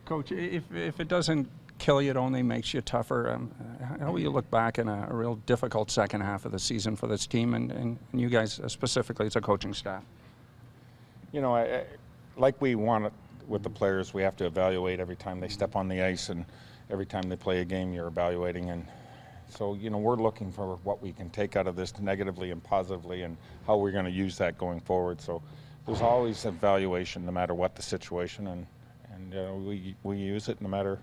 Coach, if it doesn't kill you, it only makes you tougher. How will you look back in a real difficult second half of the season for this team and you guys specifically as a coaching staff? You know, like we want it with the players, we have to evaluate every time they step on the ice, and every time they play a game you're evaluating. And so, you know, we're looking for what we can take out of this negatively and positively and how we're going to use that going forward. So there's always evaluation no matter what the situation, and we use it no matter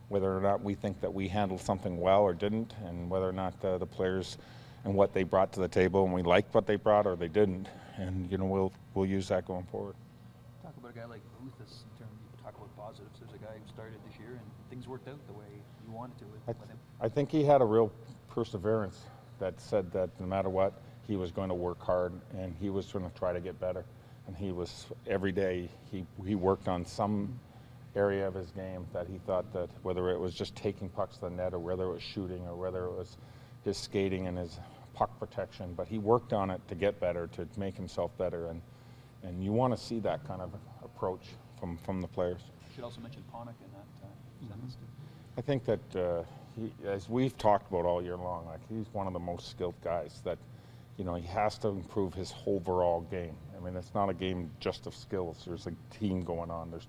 whether or not we think that we handled something well or didn't, and whether or not the players and what they brought to the table and we liked what they brought or they didn't. And, you know, we'll use that going forward. Talk about a guy like Booth in terms of talk about positives. There's a guy who started this year and things worked out the way you wanted to with him. I think he had a real perseverance that said that no matter what, he was going to work hard and he was going to try to get better. And he was, every day, he worked on some area of his game that he thought that whether it was just taking pucks to the net or whether it was shooting or whether it was his skating and his puck protection, but he worked on it to get better, to make himself better, and you want to see that kind of approach from the players. I should also mention Panik in that sentence. I think that as we've talked about all year long, like he's one of the most skilled guys that, you know, he has to improve his overall game. I mean, it's not a game just of skills. There's a team going on. There's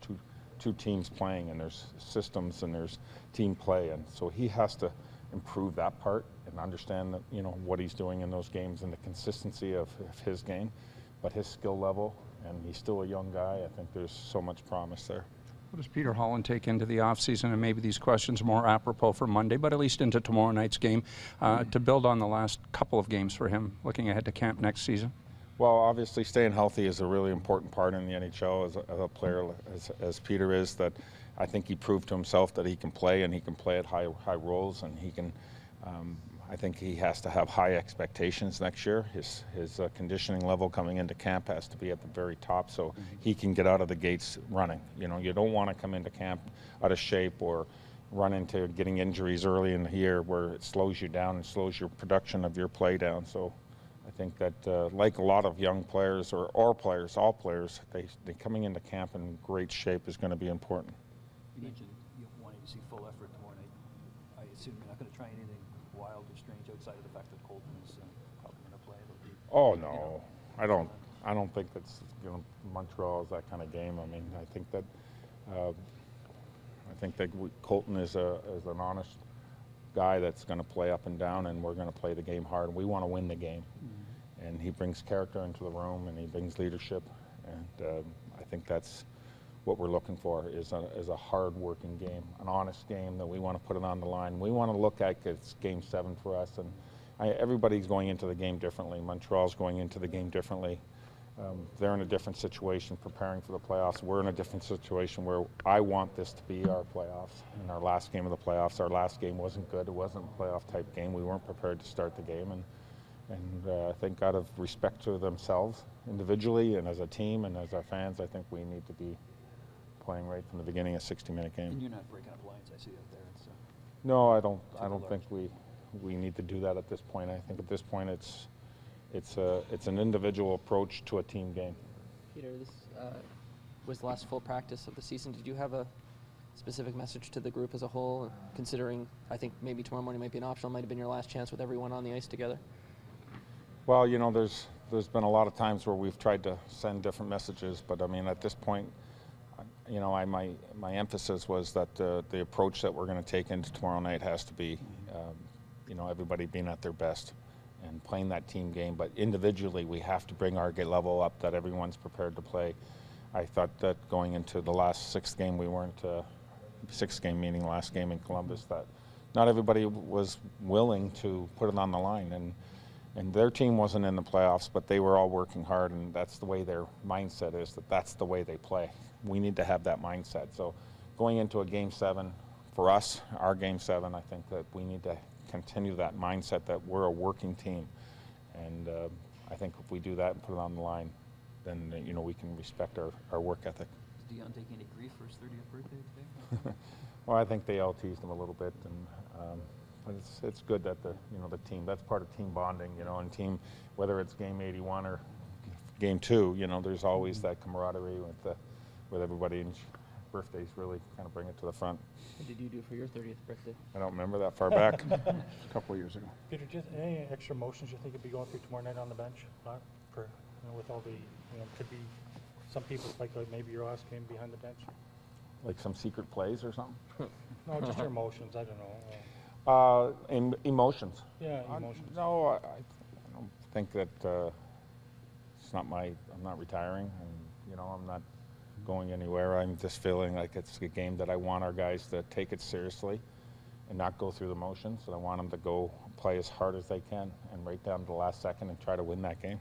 two teams playing, and there's systems and there's team play, and so he has to improve that part and understand that, you know, what he's doing in those games and the consistency of his game, but his skill level, and he's still a young guy. I think there's so much promise there. What does Peter Holland take into the offseason, and maybe these questions are more apropos for Monday, but at least into tomorrow night's game, to build on the last couple of games for him, looking ahead to camp next season? Well, obviously staying healthy is a really important part in the NHL as a player, as Peter is, that I think he proved to himself that he can play, and he can play at high roles, and he can, I think he has to have high expectations next year. His conditioning level coming into camp has to be at the very top so he can get out of the gates running. You know, you don't want to come into camp out of shape or run into getting injuries early in the year where it slows you down and slows your production of your play down. So I think that like a lot of young players or all players, they coming into camp in great shape is going to be important. You mentioned you wanting to see full effort tomorrow night. I assume you're not going to try anything wild or strange outside of the fact that Colton is probably going to play. Oh no, you know, I don't think that's, you know, Montreal is that kind of game. I mean, I think that Colton is an honest guy that's going to play up and down, and we're going to play the game hard. And we want to win the game, and he brings character into the room, and he brings leadership, and I think that's what we're looking for is a hard-working game, an honest game that we want to put it on the line. We want to look at it's Game 7 for us, and everybody's going into the game differently. Montreal's going into the game differently. They're in a different situation preparing for the playoffs. We're in a different situation where I want this to be our playoffs and our last game of the playoffs. Our last game wasn't good. It wasn't a playoff-type game. We weren't prepared to start the game, and I think out of respect to themselves individually and as a team and as our fans, I think we need to be playing right from the beginning a 60-minute game. And you're not breaking up lines, I see out there. It's, no, I don't think we need to do that at this point. I think at this point it's an individual approach to a team game. Peter, this was the last full practice of the season. Did you have a specific message to the group as a whole, considering I think maybe tomorrow morning might be an optional, might have been your last chance with everyone on the ice together? Well, you know, there's been a lot of times where we've tried to send different messages, but I mean, at this point, you know, my emphasis was that the approach that we're going to take into tomorrow night has to be, you know, everybody being at their best and playing that team game. But individually, we have to bring our level up that everyone's prepared to play. I thought that going into the last sixth game, we weren't, sixth game meaning last game in Columbus, that not everybody was willing to put it on the line. And their team wasn't in the playoffs, but they were all working hard, and that's the way their mindset is, that's the way they play. We need to have that mindset. So going into a Game 7, for us, our Game 7, I think that we need to continue that mindset that we're a working team. And I think if we do that and put it on the line, then, you know, we can respect our work ethic. Is Dion taking any grief for his 30th birthday today? Well, I think they all teased him a little bit, and but it's good that the team, that's part of team bonding, you know, and team, whether it's Game 81 or Game 2, you know, there's always that camaraderie with everybody birthdays really kind of bring it to the front. What did you do for your 30th birthday? I don't remember that far back. A couple of years ago. Peter, just any extra motions you think could be going through tomorrow night on the bench? Not for, with all the, could be some people speculate maybe your last game behind the bench. Like some secret plays or something? No, just your emotions. I don't know. Emotions. Yeah, emotions. No, I don't think that it's not I'm not retiring, and I'm not going anywhere. I'm just feeling like it's a game that I want our guys to take it seriously and not go through the motions, and I want them to go play as hard as they can and right down to the last second and try to win that game.